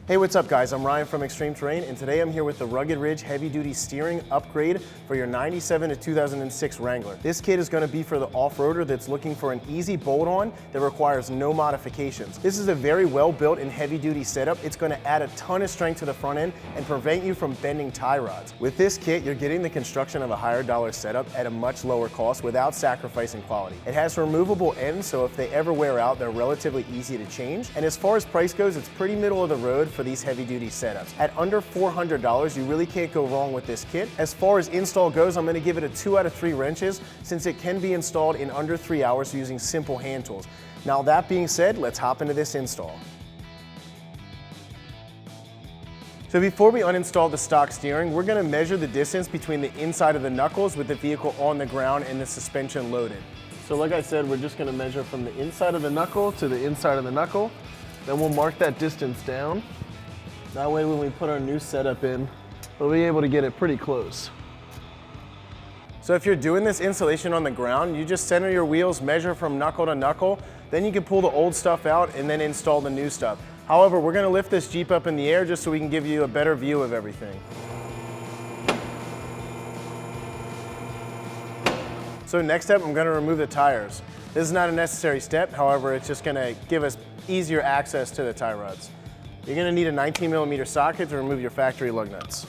Hey, what's up guys? I'm Ryan from Extreme Terrain, and today I'm here with the Rugged Ridge Heavy Duty Steering Upgrade for your 97 to 2006 Wrangler. This kit is going to be for the off-roader that's looking for an easy bolt-on that requires no modifications. This is a very well-built and heavy-duty setup. It's going to add a ton of strength to the front end and prevent you from bending tie rods. With this kit, you're getting the construction of a higher dollar setup at a much lower cost without sacrificing quality. It has removable ends, so if they ever wear out, they're relatively easy to change. And as far as price goes, it's pretty middle of the road for these heavy-duty setups. At under $400, you really can't go wrong with this kit. As far as install goes, I'm going to give it a 2 out of 3 wrenches since it can be installed in under 3 hours using simple hand tools. Now that being said, let's hop into this install. So before we uninstall the stock steering, we're going to measure the distance between the inside of the knuckles with the vehicle on the ground and the suspension loaded. So like I said, we're just going to measure from the inside of the knuckle to the inside of the knuckle. Then we'll mark that distance down. That way when we put our new setup in, we'll be able to get it pretty close. So if you're doing this installation on the ground, you just center your wheels, measure from knuckle to knuckle, then you can pull the old stuff out and then install the new stuff. However, we're going to lift this Jeep up in the air just so we can give you a better view of everything. So next step, I'm going to remove the tires. This is not a necessary step, however, it's just going to give us easier access to the tie rods. You're going to need a 19mm socket to remove your factory lug nuts.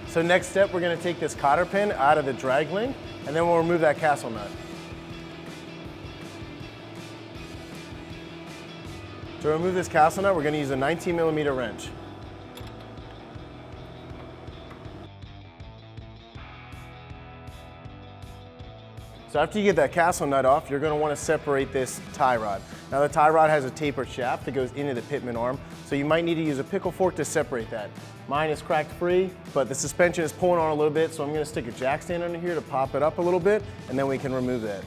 So next step, we're going to take this cotter pin out of the drag link, and then we'll remove that castle nut. To remove this castle nut, we're going to use a 19mm wrench. So after you get that castle nut off, you're going to want to separate this tie rod. Now the tie rod has a tapered shaft that goes into the pitman arm, so you might need to use a pickle fork to separate that. Mine is cracked free, but the suspension is pulling on a little bit, so I'm going to stick a jack stand under here to pop it up a little bit, and then we can remove that.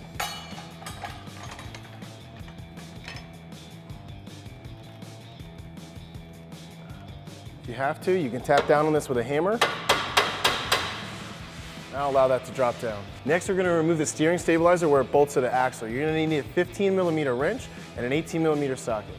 If you have to, you can tap down on this with a hammer. I'll allow that to drop down. Next, we're going to remove the steering stabilizer where it bolts to the axle. You're going to need a 15mm wrench and an 18mm socket.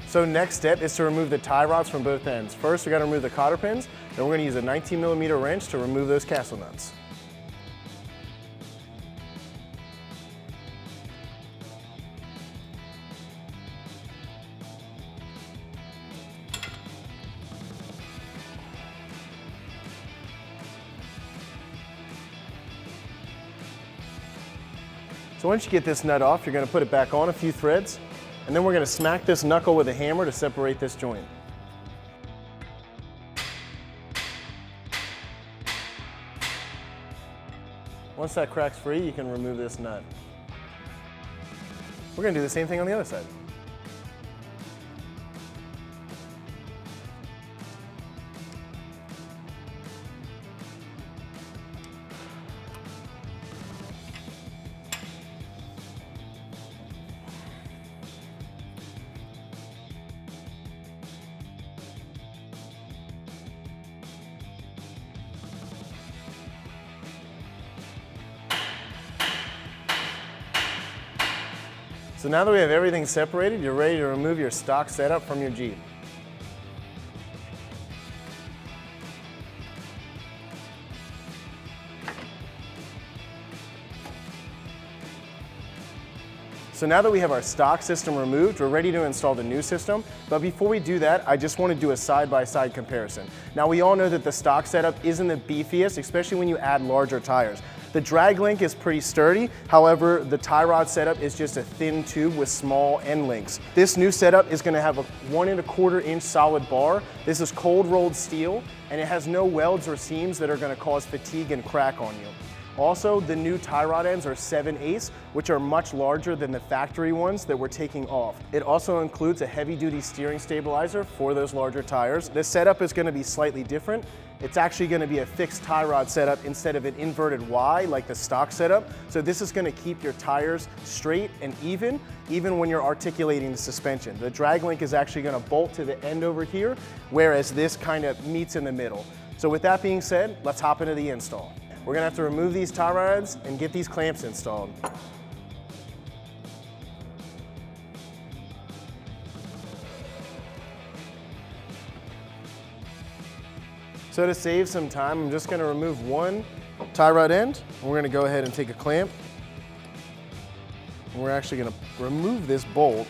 So next step is to remove the tie rods from both ends. First, we got to remove the cotter pins, then we're going to use a 19mm wrench to remove those castle nuts. So once you get this nut off, you're going to put it back on a few threads, and then we're going to smack this knuckle with a hammer to separate this joint. Once that crack's free, you can remove this nut. We're going to do the same thing on the other side. So now that we have everything separated, you're ready to remove your stock setup from your Jeep. So now that we have our stock system removed, we're ready to install the new system. But before we do that, I just want to do a side-by-side comparison. Now we all know that the stock setup isn't the beefiest, especially when you add larger tires. The drag link is pretty sturdy. However, the tie rod setup is just a thin tube with small end links. This new setup is gonna have a 1¼ inch solid bar. This is cold rolled steel, and it has no welds or seams that are gonna cause fatigue and crack on you. Also, the new tie rod ends are 7/8, which are much larger than the factory ones that we're taking off. It also includes a heavy-duty steering stabilizer for those larger tires. This setup is going to be slightly different. It's actually going to be a fixed tie rod setup instead of an inverted Y like the stock setup. So this is going to keep your tires straight and even when you're articulating the suspension. The drag link is actually going to bolt to the end over here, whereas this kind of meets in the middle. So with that being said, let's hop into the install. We're gonna have to remove these tie rods and get these clamps installed. So to save some time, I'm just gonna remove one tie rod end, and we're gonna go ahead and take a clamp. And we're actually gonna remove this bolt.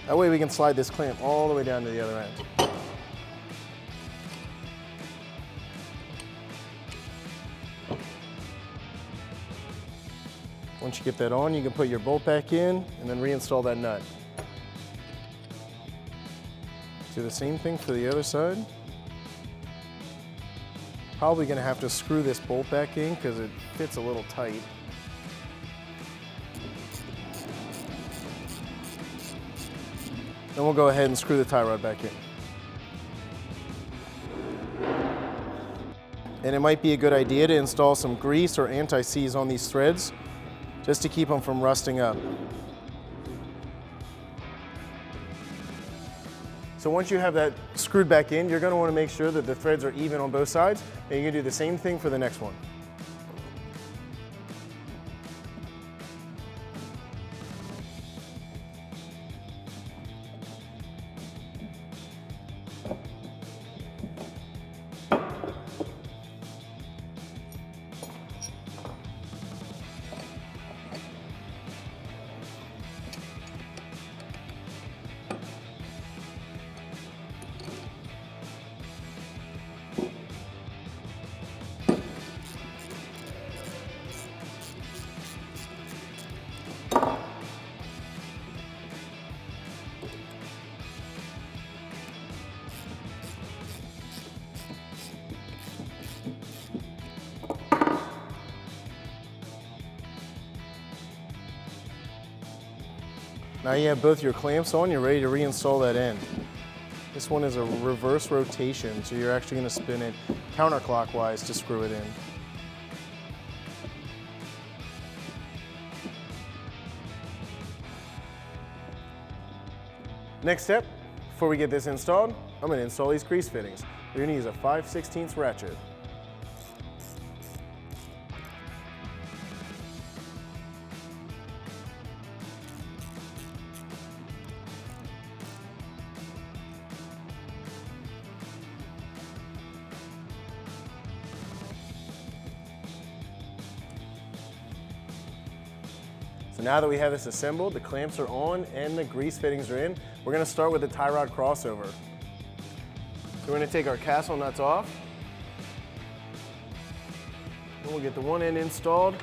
That way we can slide this clamp all the way down to the other end. Once you get that on, you can put your bolt back in and then reinstall that nut. Do the same thing for the other side. Probably gonna have to screw this bolt back in because it fits a little tight. Then we'll go ahead and screw the tie rod back in. And it might be a good idea to install some grease or anti-seize on these threads, just to keep them from rusting up. So once you have that screwed back in, you're going to want to make sure that the threads are even on both sides, and you can do the same thing for the next one. Now you have both your clamps on, you're ready to reinstall that end. This one is a reverse rotation, so you're actually going to spin it counterclockwise to screw it in. Next step, before we get this installed, I'm going to install these grease fittings. You're going to use a 5/16 ratchet. So now that we have this assembled, the clamps are on and the grease fittings are in, we're going to start with the tie rod crossover. So we're going to take our castle nuts off. And we'll get the one end installed.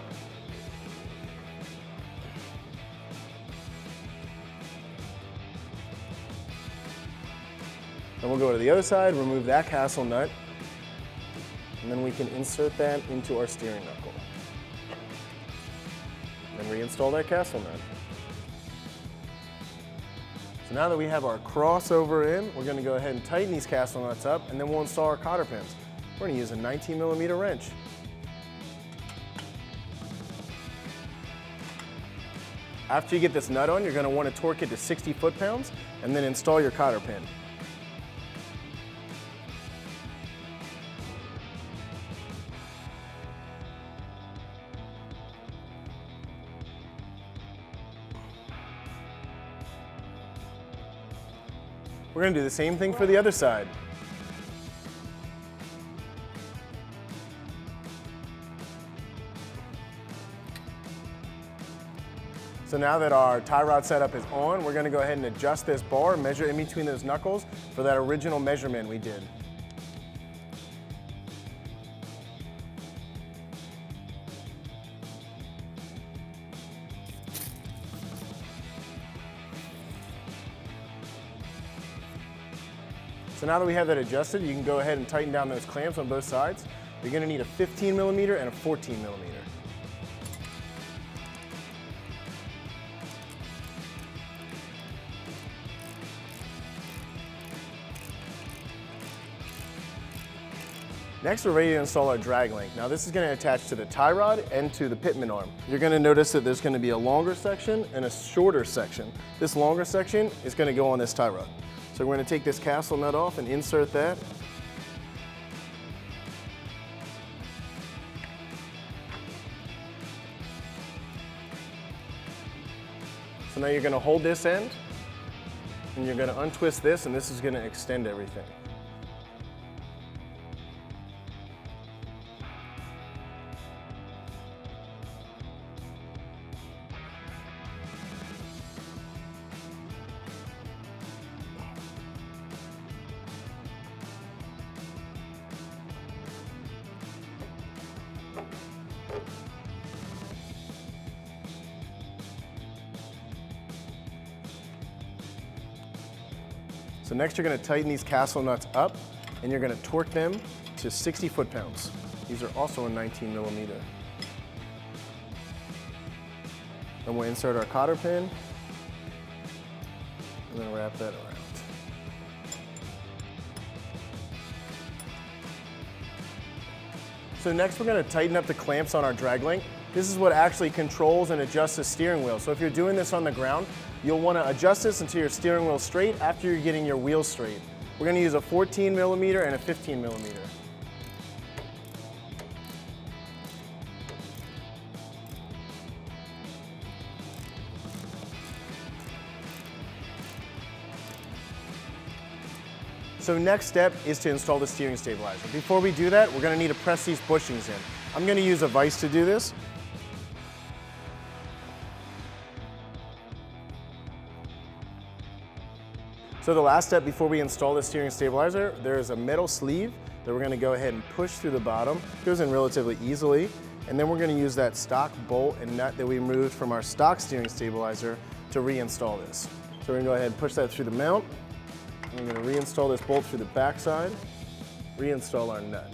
Then we'll go to the other side, remove that castle nut, and then we can insert that into our steering knuckle. And reinstall that castle nut. So now that we have our crossover in, we're going to go ahead and tighten these castle nuts up, and then we'll install our cotter pins. We're going to use a 19mm wrench. After you get this nut on, you're going to want to torque it to 60 foot-pounds, and then install your cotter pin. We're going to do the same thing for the other side. So now that our tie rod setup is on, we're going to go ahead and adjust this bar, measure in between those knuckles for that original measurement we did. So now that we have that adjusted, you can go ahead and tighten down those clamps on both sides. You're gonna need a 15 millimeter and a 14 millimeter. Next, we're ready to install our drag link. Now this is going to attach to the tie rod and to the pitman arm. You're going to notice that there's going to be a longer section and a shorter section. This longer section is going to go on this tie rod. So we're going to take this castle nut off and insert that. So now you're going to hold this end and you're going to untwist this, and this is going to extend everything. So next you're going to tighten these castle nuts up and you're going to torque them to 60 foot-pounds. These are also a 19 millimeter. Then we'll insert our cotter pin and then wrap that around. So next we're going to tighten up the clamps on our drag link. This is what actually controls and adjusts the steering wheel. So if you're doing this on the ground, you'll want to adjust this until your steering wheel is straight after you're getting your wheels straight. We're going to use a 14 millimeter and a 15 millimeter. So next step is to install the steering stabilizer. Before we do that, we're going to need to press these bushings in. I'm going to use a vise to do this. So the last step before we install the steering stabilizer, there is a metal sleeve that we're going to go ahead and push through the bottom. It goes in relatively easily. And then we're going to use that stock bolt and nut that we removed from our stock steering stabilizer to reinstall this. So we're going to go ahead and push that through the mount. We're going to reinstall this bolt through the back side, reinstall our nut.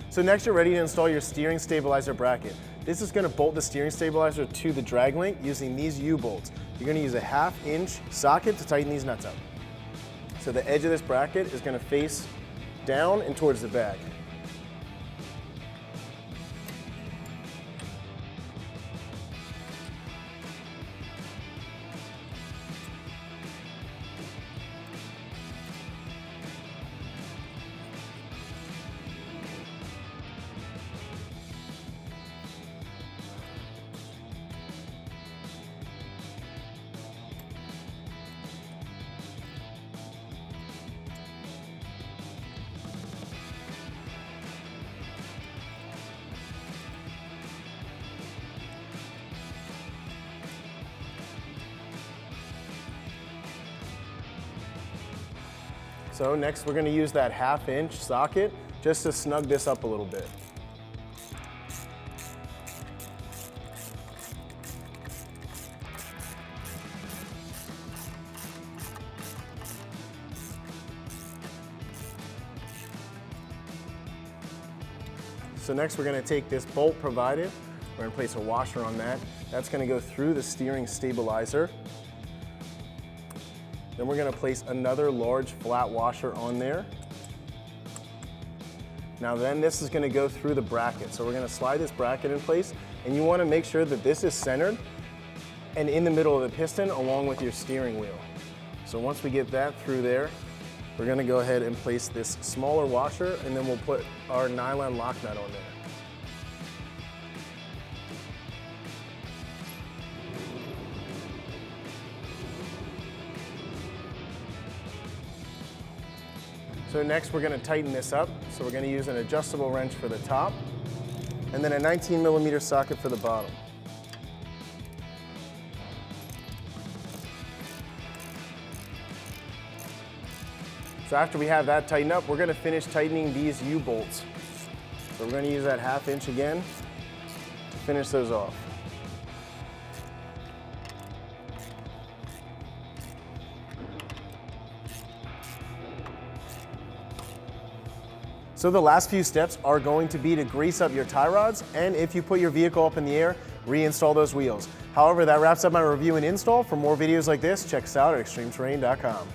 So next you're ready to install your steering stabilizer bracket. This is going to bolt the steering stabilizer to the drag link using these U-bolts. You're going to use a 1/2 inch socket to tighten these nuts up. So the edge of this bracket is going to face down and towards the bag. So next we're going to use that 1/2 inch socket just to snug this up a little bit. So next we're going to take this bolt provided, we're going to place a washer on that. That's going to go through the steering stabilizer. Then we're going to place another large flat washer on there. Now then this is going to go through the bracket. So we're going to slide this bracket in place, and you want to make sure that this is centered and in the middle of the piston along with your steering wheel. So once we get that through there, we're going to go ahead and place this smaller washer, and then we'll put our nylon lock nut on there. So next we're going to tighten this up. So we're going to use an adjustable wrench for the top and then a 19 millimeter socket for the bottom. So after we have that tightened up, we're going to finish tightening these U-bolts. So we're going to use that 1/2 inch again to finish those off. So the last few steps are going to be to grease up your tie rods, and if you put your vehicle up in the air, reinstall those wheels. However, that wraps up my review and install. For more videos like this, check us out at extremeterrain.com.